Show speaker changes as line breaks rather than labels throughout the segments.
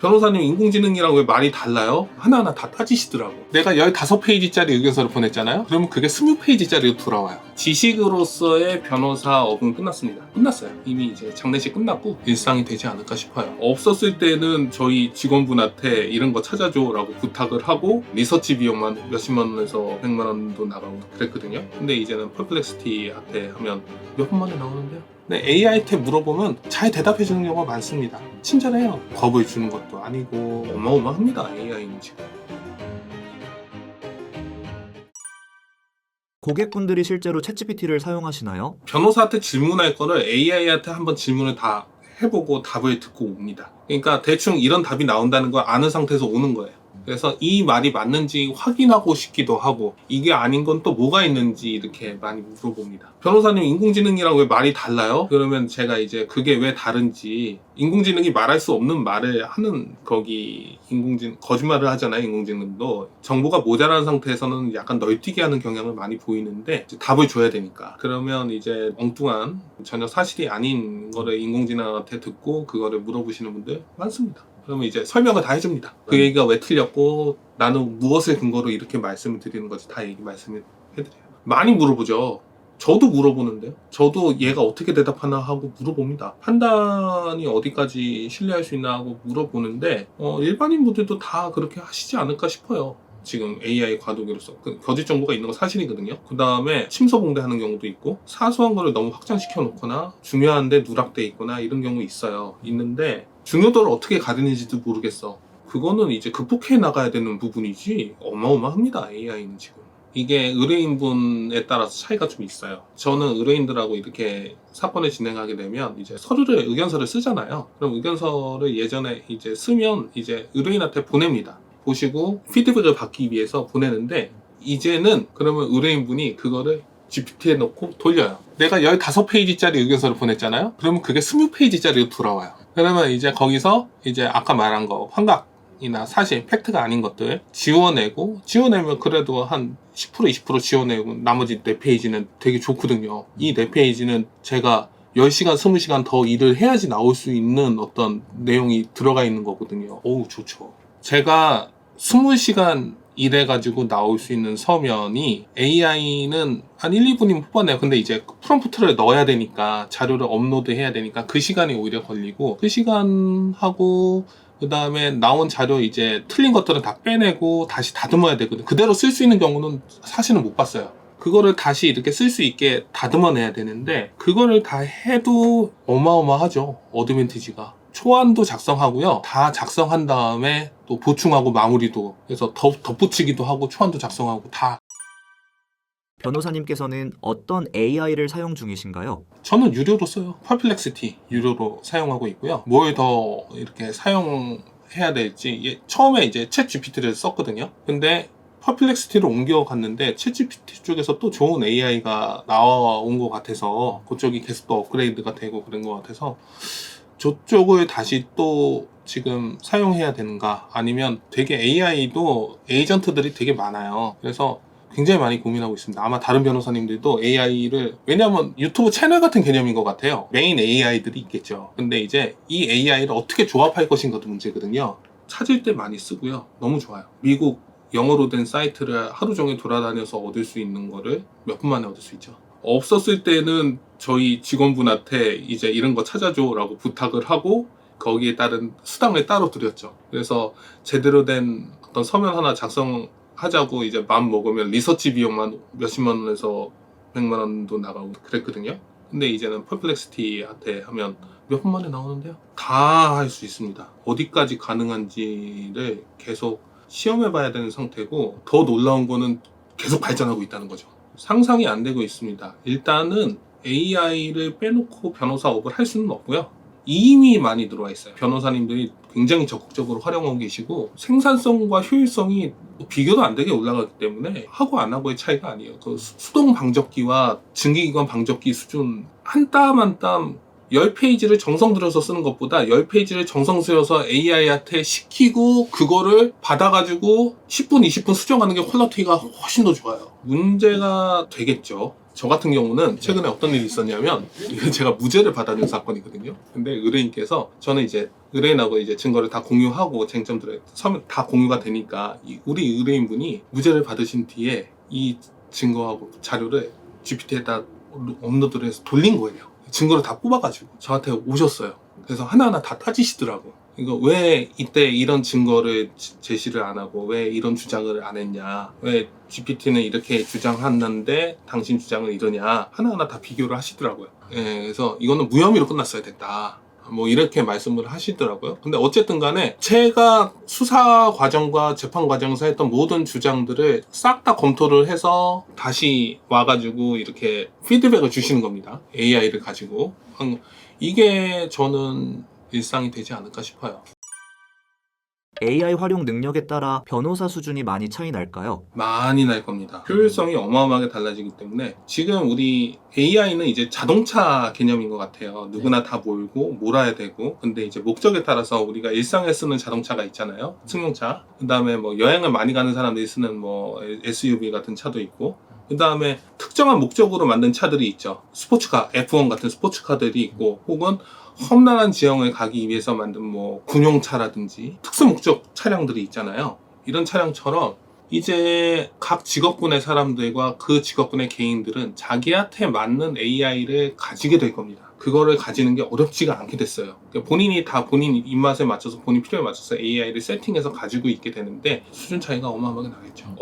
변호사님 인공지능이랑 왜 말이 달라요? 하나하나 다 따지시더라고. 내가 15페이지짜리 의견서를 보냈잖아요? 그러면 그게 20페이지짜리로 돌아와요. 지식으로서의 변호사업은 끝났습니다. 끝났어요. 이미 이제 장례식 끝났고 일상이 되지 않을까 싶어요. 없었을 때는 저희 직원분한테 이런 거 찾아줘 라고 부탁을 하고 리서치 비용만 몇십만 원에서 100만 원도 나가고 그랬거든요. 근데 이제는 퍼플렉시티한테 하면 몇 분 만에 나오는데요. 네, AI한테 물어보면 잘 대답해주는 경우가 많습니다. 친절해요. 겁을 주는 것도 아니고 어마어마합니다. AI는 지금.
고객분들이 실제로 챗GPT를 사용하시나요?
변호사한테 질문할 거를 AI한테 한번 질문을 다 해보고 답을 듣고 옵니다. 그러니까 대충 이런 답이 나온다는 걸 아는 상태에서 오는 거예요. 그래서 이 말이 맞는지 확인하고 싶기도 하고 이게 아닌 건 또 뭐가 있는지 이렇게 많이 물어봅니다. 변호사님 인공지능이랑 왜 말이 달라요? 그러면 제가 이제 그게 왜 다른지 인공지능이 말할 수 없는 말을 하는 거기 거짓말을 하잖아요. 인공지능도 정보가 모자란 상태에서는 약간 널뛰게 하는 경향을 많이 보이는데 답을 줘야 되니까 그러면 이제 엉뚱한 전혀 사실이 아닌 거를 인공지능한테 듣고 그거를 물어보시는 분들 많습니다. 그러면 이제 설명을 다 해줍니다. 그 얘기가 왜 틀렸고 나는 무엇을 근거로 이렇게 말씀을 드리는 거지 다 말씀을 해드려요. 많이 물어보죠. 저도 물어보는데요. 저도 얘가 어떻게 대답하나 하고 물어봅니다. 판단이 어디까지 신뢰할 수 있나 하고 물어보는데 일반인 분들도 다 그렇게 하시지 않을까 싶어요. 지금 AI 과도기로서 거짓 정보가 있는 건 사실이거든요. 그 다음에 침소봉대하는 경우도 있고 사소한 거를 너무 확장시켜 놓거나 중요한데 누락돼 있거나 이런 경우 있는데 중요도를 어떻게 가리는지도 모르겠어. 그거는 이제 극복해 나가야 되는 부분이지 어마어마합니다. AI는 지금. 이게 의뢰인분에 따라서 차이가 좀 있어요. 저는 의뢰인들하고 이렇게 사건을 진행하게 되면 이제 의견서를 쓰잖아요. 그럼 의견서를 예전에 이제 쓰면 이제 의뢰인한테 보냅니다. 보시고 피드백을 받기 위해서 보내는데 이제는 그러면 의뢰인분이 그거를 GPT에 넣고 돌려요. 내가 15페이지짜리 의견서를 보냈잖아요. 그러면 그게 20페이지짜리로 돌아와요. 그러면 이제 거기서 이제 아까 말한 거 환각이나 사실 팩트가 아닌 것들 지워내면 그래도 한 10% 20% 지워내고 나머지 4페이지는 되게 좋거든요. 이 4페이지는 제가 10시간 20시간 더 일을 해야지 나올 수 있는 어떤 내용이 들어가 있는 거거든요. 오우 좋죠. 제가 20시간 일해가지고 나올 수 있는 서면이 AI는 한 1, 2분이면 뽑아내요. 근데 이제 프롬프트를 넣어야 되니까 자료를 업로드 해야 되니까 그 시간이 오히려 걸리고 그 시간하고 그 다음에 나온 자료 이제 틀린 것들은 다 빼내고 다시 다듬어야 되거든요. 그대로 쓸 수 있는 경우는 사실은 못 봤어요. 그거를 다시 이렇게 쓸 수 있게 다듬어내야 되는데 그거를 다 해도 어마어마하죠. 어드밴티지가. 초안도 작성하고요. 다 작성한 다음에 또 보충하고 마무리도 해서 덧붙이기도 하고 초안도 작성하고 다.
변호사님께서는 어떤 AI를 사용 중이신가요?
저는 유료로 써요. 퍼플렉시티 유료로 사용하고 있고요. 뭘 더 이렇게 사용해야 될지 처음에 이제 챗 GPT를 썼거든요. 근데 퍼플렉시티로 옮겨갔는데 챗 GPT 쪽에서 또 좋은 AI가 나온 것 같아서 그쪽이 계속 또 업그레이드가 되고 그런 것 같아서 저쪽을 다시 또 지금 사용해야 되는가 아니면 되게 AI도 에이전트들이 되게 많아요. 그래서 굉장히 많이 고민하고 있습니다. 아마 다른 변호사님들도 AI를 왜냐하면 유튜브 채널 같은 개념인 것 같아요. 메인 AI들이 있겠죠. 근데 이제 이 AI를 어떻게 조합할 것인가도 문제거든요. 찾을 때 많이 쓰고요. 너무 좋아요. 미국 영어로 된 사이트를 하루 종일 돌아다녀서 얻을 수 있는 거를 몇 분 만에 얻을 수 있죠. 없었을 때는 저희 직원분한테 이제 이런 거 찾아줘 라고 부탁을 하고 거기에 따른 수당을 따로 드렸죠. 그래서 제대로 된 어떤 서면 하나 작성하자고 이제 마음 먹으면 리서치 비용만 몇십만 원에서 100만 원도 나가고 그랬거든요. 근데 이제는 퍼플렉시티한테 하면 몇 분 만에 나오는데요. 다 할 수 있습니다. 어디까지 가능한지를 계속 시험해 봐야 되는 상태고 더 놀라운 거는 계속 발전하고 있다는 거죠. 상상이 안 되고 있습니다. 일단은 AI를 빼놓고 변호사업을 할 수는 없고요. 이미 많이 들어와 있어요. 변호사님들이 굉장히 적극적으로 활용하고 계시고 생산성과 효율성이 비교도 안 되게 올라가기 때문에 하고 안 하고의 차이가 아니에요. 그 수동 방적기와 증기기관 방적기 수준 한 땀 한 땀 10페이지를 정성 들여서 쓰는 것보다 10페이지를 정성 들여서 AI한테 시키고 그거를 받아가지고 10분, 20분 수정하는 게 퀄리티가 훨씬 더 좋아요. 문제가 되겠죠. 저 같은 경우는 최근에 어떤 일이 있었냐면 이게 제가 무죄를 받아낸 사건이거든요. 근데 의뢰인께서 저는 이제 의뢰인하고 이제 증거를 다 공유하고 쟁점들을 다 공유가 되니까 우리 의뢰인분이 무죄를 받으신 뒤에 이 증거하고 자료를 GPT에다 업로드를 해서 돌린 거예요. 증거를 다 뽑아가지고 저한테 오셨어요. 그래서 하나하나 다 따지시더라고. 이거 왜 이때 이런 증거를 제시를 안 하고 왜 이런 주장을 안 했냐, 왜 GPT는 이렇게 주장했는데 당신 주장은 이러냐, 하나하나 다 비교를 하시더라고요. 예, 그래서 이거는 무혐의로 끝났어야 됐다, 뭐 이렇게 말씀을 하시더라고요. 근데 어쨌든 간에 제가 수사 과정과 재판 과정에서 했던 모든 주장들을 싹 다 검토를 해서 다시 와가지고 이렇게 피드백을 주시는 겁니다. AI를 가지고. 이게 저는 일상이 되지 않을까 싶어요.
AI 활용 능력에 따라 변호사 수준이 많이 차이 날까요?
많이 날 겁니다. 효율성이 어마어마하게 달라지기 때문에 지금 우리 AI는 이제 자동차 개념인 것 같아요. 누구나 다 몰고 몰아야 되고, 근데 이제 목적에 따라서 우리가 일상에 쓰는 자동차가 있잖아요. 승용차. 그 다음에 뭐 여행을 많이 가는 사람들이 쓰는 뭐 SUV 같은 차도 있고, 그 다음에 특정한 목적으로 만든 차들이 있죠. 스포츠카, F1 같은 스포츠카들이 있고, 혹은 험난한 지형을 가기 위해서 만든 뭐 군용차라든지 특수 목적 차량들이 있잖아요. 이런 차량처럼 이제 각 직업군의 사람들과 그 직업군의 개인들은 자기한테 맞는 AI를 가지게 될 겁니다. 그거를 가지는 게 어렵지가 않게 됐어요. 그러니까 본인이 다 본인 입맛에 맞춰서 본인 필요에 맞춰서 AI를 세팅해서 가지고 있게 되는데 수준 차이가 어마어마하게 나겠죠.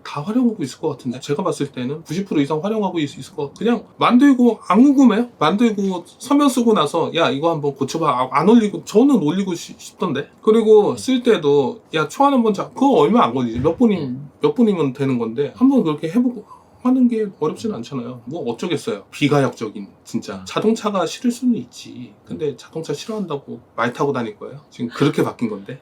다 활용하고 있을 것 같은데 제가 봤을 때는 90% 이상 활용하고 있을 것 같아요. 그냥 만들고 안 궁금해요? 만들고 서면 쓰고 나서 야 이거 한번 고쳐봐, 안 올리고, 저는 올리고 싶던데. 그리고 쓸 때도 야 초안 한번 그거 얼마 안 걸리지, 몇 분이면 되는 건데 한번 그렇게 해보고 하는 게 어렵진 않잖아요. 뭐 어쩌겠어요. 비가역적인 진짜 자동차가 싫을 수는 있지. 근데 자동차 싫어한다고 말 타고 다닐 거예요? 지금 그렇게 바뀐 건데.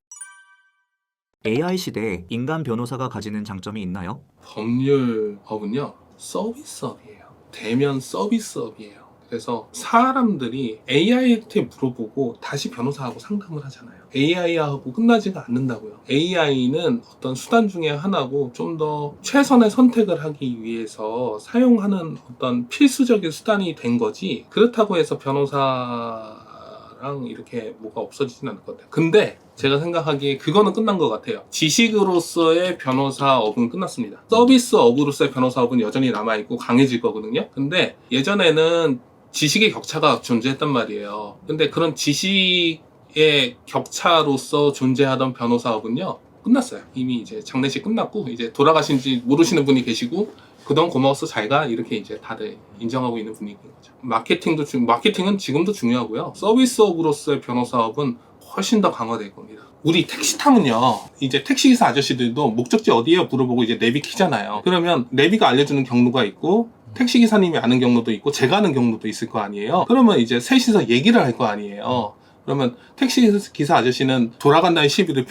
AI 시대에 인간 변호사가 가지는 장점이 있나요?
법률업은요, 서비스업이에요. 대면 서비스업이에요. 그래서 사람들이 AI한테 물어보고 다시 변호사하고 상담을 하잖아요. AI하고 끝나지가 않는다고요. AI는 어떤 수단 중에 하나고 좀 더 최선의 선택을 하기 위해서 사용하는 어떤 필수적인 수단이 된 거지, 그렇다고 해서 변호사랑 이렇게 뭐가 없어지진 않을 것 같아요. 근데 제가 생각하기에 그거는 끝난 것 같아요. 지식으로서의 변호사업은 끝났습니다. 서비스업으로서의 변호사업은 여전히 남아있고 강해질 거거든요. 근데 예전에는 지식의 격차가 존재했단 말이에요. 근데 그런 지식의 격차로서 존재하던 변호사업은요, 끝났어요. 이미 이제 장례식 끝났고, 이제 돌아가신지 모르시는 분이 계시고, 그동안 고마웠어 잘가, 이렇게 이제 다들 인정하고 있는 분위기인 거죠. 마케팅은 지금도 중요하고요. 서비스업으로서의 변호사업은 훨씬 더 강화될 겁니다. 우리 택시 타면요, 이제 택시기사 아저씨들도 목적지 어디에요 물어보고 이제 내비 키잖아요. 그러면 내비가 알려주는 경로가 있고, 택시기사님이 아는 경로도 있고, 제가 아는 경로도 있을 거 아니에요. 그러면 이제 셋이서 얘기를 할 거 아니에요. 그러면 택시기사 아저씨는 돌아간다는 시비를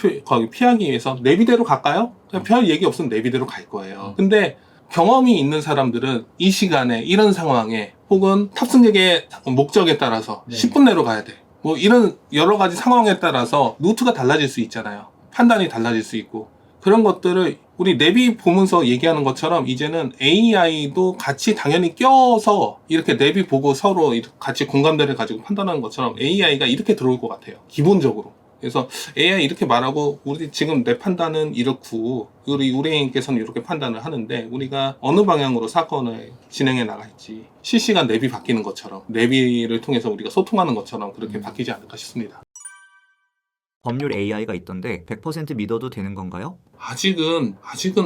피하기 위해서 내비대로 갈까요? 별 얘기 없으면 내비대로 갈 거예요. 근데 경험이 있는 사람들은 이 시간에 이런 상황에 혹은 탑승객의 목적에 따라서 10분 내로 가야 돼, 뭐 이런 여러 가지 상황에 따라서 루트가 달라질 수 있잖아요. 판단이 달라질 수 있고, 그런 것들을 우리 내비 보면서 얘기하는 것처럼 이제는 AI도 같이 당연히 껴서 이렇게 내비 보고 서로 같이 공감대를 가지고 판단하는 것처럼 AI가 이렇게 들어올 것 같아요, 기본적으로. 그래서 AI 이렇게 말하고, 우리 지금 내 판단은 이렇고 우리 의뢰인께서는 이렇게 판단을 하는데 우리가 어느 방향으로 사건을 진행해 나갈지 실시간 내비 바뀌는 것처럼, 내비를 통해서 우리가 소통하는 것처럼 그렇게 바뀌지 않을까 싶습니다.
법률 AI가 있던데 100% 믿어도 되는 건가요?
아직은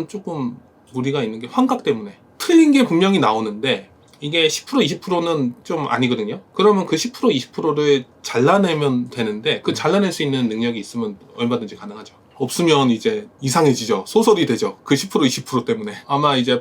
조금 무리가 있는 게 환각 때문에 틀린 게 분명히 나오는데 이게 10% 20%는 좀 아니거든요. 그러면 그 10% 20%를 잘라내면 되는데, 그 잘라낼 수 있는 능력이 있으면 얼마든지 가능하죠. 없으면 이제 이상해지죠. 소설이 되죠. 그 10% 20% 때문에. 아마 이제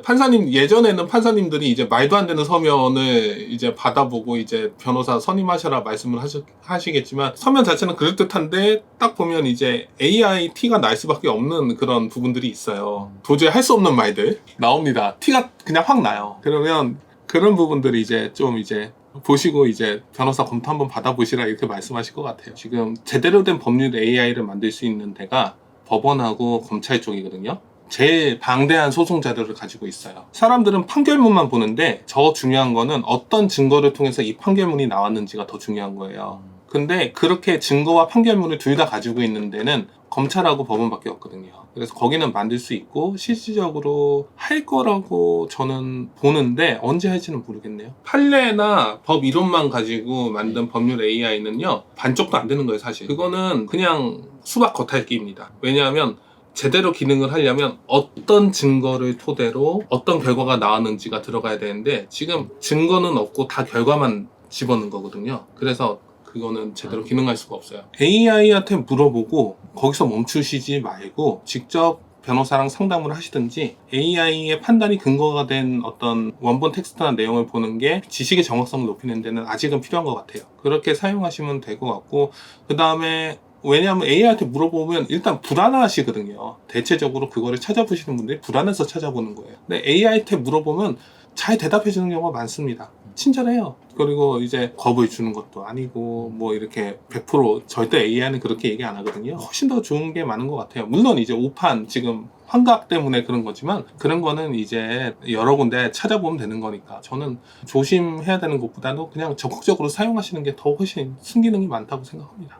예전에는 판사님들이 이제 말도 안 되는 서면을 이제 받아보고 이제 변호사 선임하셔라 말씀을 하시겠지만, 서면 자체는 그럴듯한데 딱 보면 이제 AI 티가 날 수밖에 없는 그런 부분들이 있어요. 도저히 할 수 없는 말들 나옵니다. 티가 그냥 확 나요. 그러면 그런 부분들이 이제 좀 이제 보시고 이제 변호사 검토 한번 받아보시라 이렇게 말씀하실 것 같아요. 지금 제대로 된 법률 AI를 만들 수 있는 데가 법원하고 검찰 쪽이거든요. 제일 방대한 소송 자료를 가지고 있어요. 사람들은 판결문만 보는데 더 중요한 거는 어떤 증거를 통해서 이 판결문이 나왔는지가 더 중요한 거예요. 근데 그렇게 증거와 판결문을 둘 다 가지고 있는 데는 검찰하고 법원밖에 없거든요. 그래서 거기는 만들 수 있고 실질적으로 할 거라고 저는 보는데 언제 할지는 모르겠네요. 판례나 법 이론만 가지고 만든 법률 AI는요 반쪽도 안 되는 거예요. 사실 그거는 그냥 수박 겉핥기입니다. 왜냐하면 제대로 기능을 하려면 어떤 증거를 토대로 어떤 결과가 나왔는지가 들어가야 되는데 지금 증거는 없고 다 결과만 집어넣은 거거든요. 그래서 그거는 제대로 기능할 수가 없어요. AI한테 물어보고 거기서 멈추시지 말고 직접 변호사랑 상담을 하시든지 AI의 판단이 근거가 된 어떤 원본 텍스트나 내용을 보는 게 지식의 정확성을 높이는 데는 아직은 필요한 것 같아요. 그렇게 사용하시면 될 것 같고 그 다음에 왜냐하면 AI한테 물어보면 일단 불안하시거든요. 대체적으로 그거를 찾아보시는 분들이 불안해서 찾아보는 거예요. 근데 AI한테 물어보면 잘 대답해주는 경우가 많습니다. 친절해요. 그리고 이제 겁을 주는 것도 아니고 뭐 이렇게 100% 절대 AI는 그렇게 얘기 안 하거든요. 훨씬 더 좋은 게 많은 것 같아요. 물론 이제 오판 지금 환각 때문에 그런 거지만 그런 거는 이제 여러 군데 찾아보면 되는 거니까 저는 조심해야 되는 것보다도 그냥 적극적으로 사용하시는 게 더 훨씬 순기능이 많다고 생각합니다.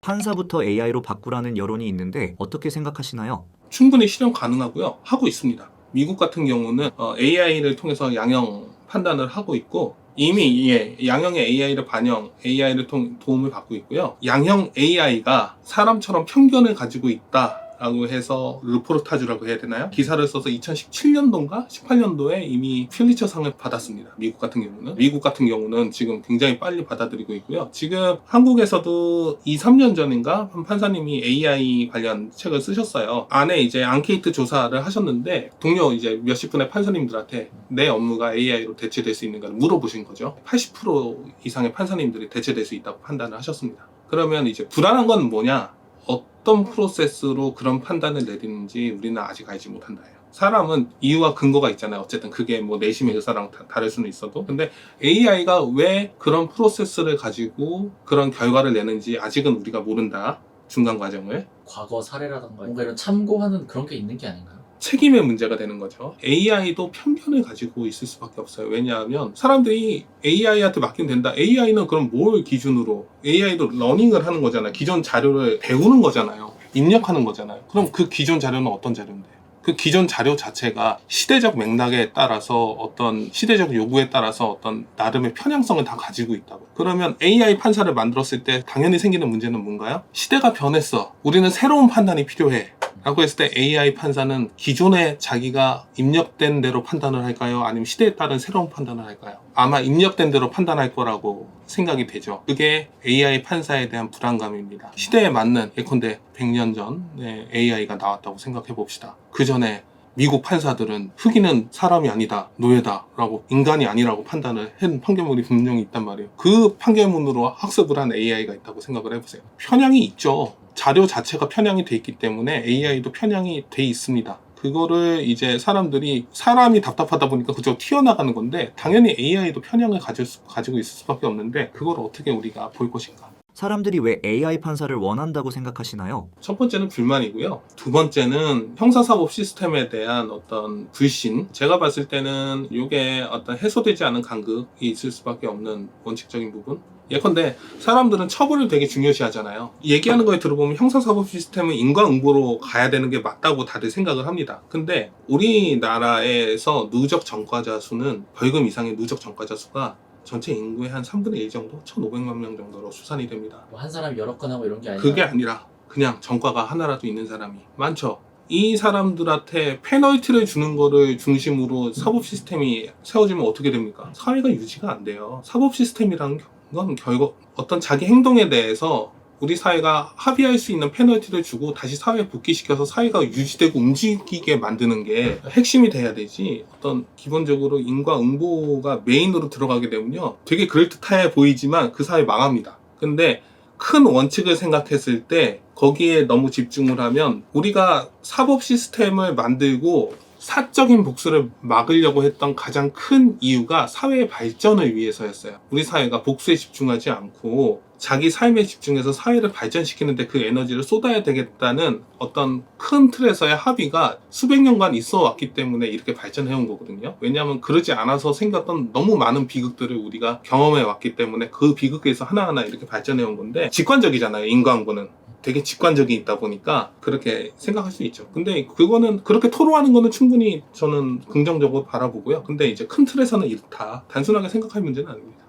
판사부터 AI로 바꾸라는 여론이 있는데 어떻게 생각하시나요?
충분히 실현 가능하고요. 하고 있습니다. 미국 같은 경우는 AI를 통해서 양형 판단을 하고 있고 이미 양형의 AI를 반영, AI를 도움을 받고 있고요. 양형 AI가 사람처럼 편견을 가지고 있다라고 해서 르포르타주라고 해야 되나요? 기사를 써서 2017년도인가 18년도에 이미 퓰리처상을 받았습니다. 미국 같은 경우는 지금 굉장히 빨리 받아들이고 있고요. 지금 한국에서도 2, 3년 전인가 한 판사님이 AI 관련 책을 쓰셨어요. 안에 이제 앙케이트 조사를 하셨는데 동료 이제 몇십 분의 판사님들한테 내 업무가 AI로 대체될 수 있는가를 물어보신 거죠. 80% 이상의 판사님들이 대체될 수 있다고 판단을 하셨습니다. 그러면 이제 불안한 건 뭐냐? 어떤 프로세스로 그런 판단을 내리는지 우리는 아직 알지 못한다예요. 사람은 이유와 근거가 있잖아요. 어쨌든 그게 뭐 내심의 의사랑 다를 수는 있어도. 근데 AI가 왜 그런 프로세스를 가지고 그런 결과를 내는지 아직은 우리가 모른다. 중간 과정을.
과거 사례라던가 뭔가 이런 참고하는 그런 게 있는 게 아닌가요?
책임의 문제가 되는 거죠. AI도 편견을 가지고 있을 수밖에 없어요. 왜냐하면 사람들이 AI한테 맡기면 된다. AI는 그럼 뭘 기준으로? AI도 러닝을 하는 거잖아요. 기존 자료를 배우는 거잖아요. 입력하는 거잖아요. 그럼 그 기존 자료는 어떤 자료인데? 그 기존 자료 자체가 시대적 맥락에 따라서 어떤 시대적 요구에 따라서 어떤 나름의 편향성을 다 가지고 있다고. 그러면 AI 판사를 만들었을 때 당연히 생기는 문제는 뭔가요? 시대가 변했어. 우리는 새로운 판단이 필요해. 라고 했을 때 AI 판사는 기존에 자기가 입력된 대로 판단을 할까요? 아니면 시대에 따른 새로운 판단을 할까요? 아마 입력된 대로 판단할 거라고 생각이 되죠. 그게 AI 판사에 대한 불안감입니다. 시대에 맞는 예컨대 100년 전에 AI가 나왔다고 생각해 봅시다. 그 전에 미국 판사들은 흑인은 사람이 아니다, 노예다 라고 인간이 아니라고 판단을 한 판결문이 분명히 있단 말이에요. 그 판결문으로 학습을 한 AI가 있다고 생각을 해보세요. 편향이 있죠. 자료 자체가 편향이 돼 있기 때문에 AI도 편향이 돼 있습니다. 그거를 이제 사람이 답답하다 보니까 그저 튀어나가는 건데 당연히 AI도 편향을 가지고 있을 수밖에 없는데 그걸 어떻게 우리가 볼 것인가.
사람들이 왜 AI 판사를 원한다고 생각하시나요?
첫 번째는 불만이고요. 두 번째는 형사사법 시스템에 대한 어떤 불신. 제가 봤을 때는 이게 어떤 해소되지 않은 간극이 있을 수밖에 없는 원칙적인 부분. 예컨대 사람들은 처벌을 되게 중요시 하잖아요. 얘기하는 거에 들어보면 형사사법 시스템은 인과응보로 가야 되는 게 맞다고 다들 생각을 합니다. 근데 우리나라에서 누적 전과자 수는 벌금 이상의 누적 전과자 수가 전체 인구의 한 3분의 1 정도? 1,500만 명 정도로 추산이 됩니다.
뭐 한 사람이 여러 건 하고 이런 게 아니라
그게 아니라 그냥 전과가 하나라도 있는 사람이 많죠. 이 사람들한테 페널티를 주는 거를 중심으로 사법 시스템이 세워지면 어떻게 됩니까? 사회가 유지가 안 돼요. 사법 시스템이라는 건 결국 어떤 자기 행동에 대해서 우리 사회가 합의할 수 있는 페널티를 주고 다시 사회에 복귀시켜서 사회가 유지되고 움직이게 만드는 게 핵심이 돼야 되지. 어떤 기본적으로 인과응보가 메인으로 들어가게 되면요. 되게 그럴듯해 보이지만 그 사회 망합니다. 근데 큰 원칙을 생각했을 때 거기에 너무 집중을 하면 우리가 사법 시스템을 만들고 사적인 복수를 막으려고 했던 가장 큰 이유가 사회의 발전을 위해서였어요. 우리 사회가 복수에 집중하지 않고 자기 삶에 집중해서 사회를 발전시키는데 그 에너지를 쏟아야 되겠다는 어떤 큰 틀에서의 합의가 수백 년간 있어 왔기 때문에 이렇게 발전해 온 거거든요. 왜냐하면 그러지 않아서 생겼던 너무 많은 비극들을 우리가 경험해 왔기 때문에 그 비극에서 하나하나 이렇게 발전해 온 건데, 직관적이잖아요, 인과응보는. 되게 직관적이 있다 보니까 그렇게 생각할 수 있죠. 근데 그거는 그렇게 토로하는 거는 충분히 저는 긍정적으로 바라보고요. 근데 이제 큰 틀에서는 이렇다, 단순하게 생각할 문제는 아닙니다.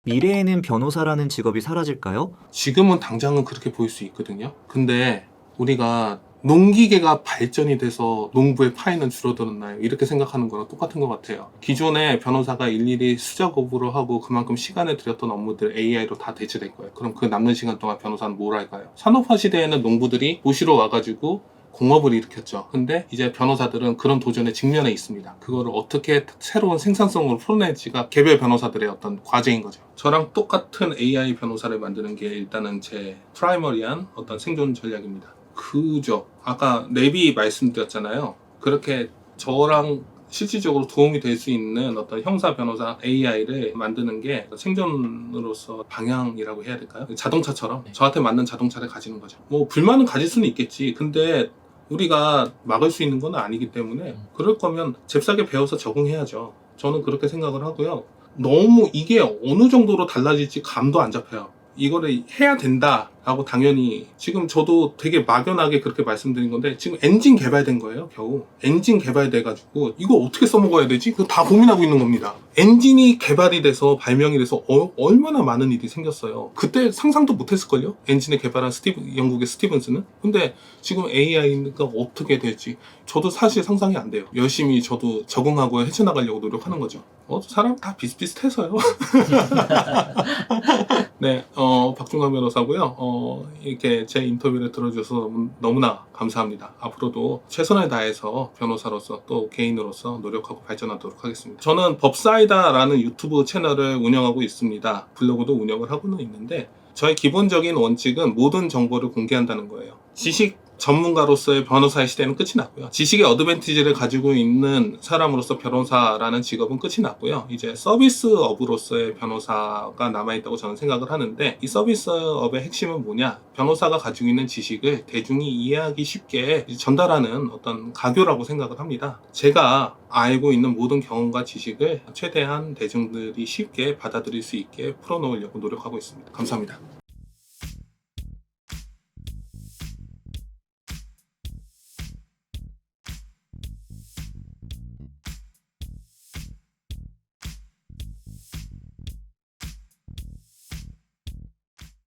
미래에는 변호사라는 직업이 사라질까요?
지금은 당장은 그렇게 보일 수 있거든요. 근데 우리가 농기계가 발전이 돼서 농부의 파이는 줄어들었나요? 이렇게 생각하는 거랑 똑같은 것 같아요. 기존에 변호사가 일일이 수작 거부를 하고 그만큼 시간을 들였던 업무들 AI로 다 대체될 거예요. 그럼 그 남는 시간 동안 변호사는 뭘 할까요? 산업화 시대에는 농부들이 도시로 와가지고 공업을 일으켰죠. 근데 이제 변호사들은 그런 도전에 직면해 있습니다. 그거를 어떻게 새로운 생산성으로 풀어낼지가 개별 변호사들의 어떤 과제인 거죠. 저랑 똑같은 AI 변호사를 만드는 게 일단은 제 프라이머리한 어떤 생존 전략입니다. 그죠. 아까 랩이 말씀드렸잖아요. 그렇게 저랑 실질적으로 도움이 될 수 있는 어떤 형사 변호사 AI를 만드는 게 생존으로서 방향이라고 해야 될까요? 자동차처럼 저한테 맞는 자동차를 가지는 거죠. 뭐 불만은 가질 수는 있겠지. 근데 우리가 막을 수 있는 건 아니기 때문에 그럴 거면 잽싸게 배워서 적응해야죠. 저는 그렇게 생각을 하고요. 너무 이게 어느 정도로 달라질지 감도 안 잡혀요. 이거를 해야 된다라고 당연히, 지금 저도 되게 막연하게 그렇게 말씀드린 건데, 지금 엔진 개발된 거예요. 겨우 엔진 개발돼가지고 이거 어떻게 써먹어야 되지? 그거 다 고민하고 있는 겁니다. 엔진이 개발이 돼서 발명이 돼서 얼마나 많은 일이 생겼어요. 그때 상상도 못했을걸요? 엔진을 개발한 영국의 스티븐스는. 근데 지금 AI가 어떻게 될지 저도 사실 상상이 안 돼요. 열심히 저도 적응하고 헤쳐나가려고 노력하는 거죠. 사람 다 비슷비슷해서요. 네, 박중광 변호사고요. 이렇게 제 인터뷰를 들어줘서 너무나 감사합니다. 앞으로도 최선을 다해서 변호사로서 또 개인으로서 노력하고 발전하도록 하겠습니다. 저는 법사이다라는 유튜브 채널을 운영하고 있습니다. 블로그도 운영을 하고는 있는데, 저의 기본적인 원칙은 모든 정보를 공개한다는 거예요. 지식 전문가로서의 변호사의 시대는 끝이 났고요. 지식의 어드밴티지를 가지고 있는 사람으로서 변호사라는 직업은 끝이 났고요. 이제 서비스업으로서의 변호사가 남아있다고 저는 생각을 하는데, 이 서비스업의 핵심은 뭐냐? 변호사가 가지고 있는 지식을 대중이 이해하기 쉽게 전달하는 어떤 가교라고 생각을 합니다. 제가 알고 있는 모든 경험과 지식을 최대한 대중들이 쉽게 받아들일 수 있게 풀어놓으려고 노력하고 있습니다. 감사합니다.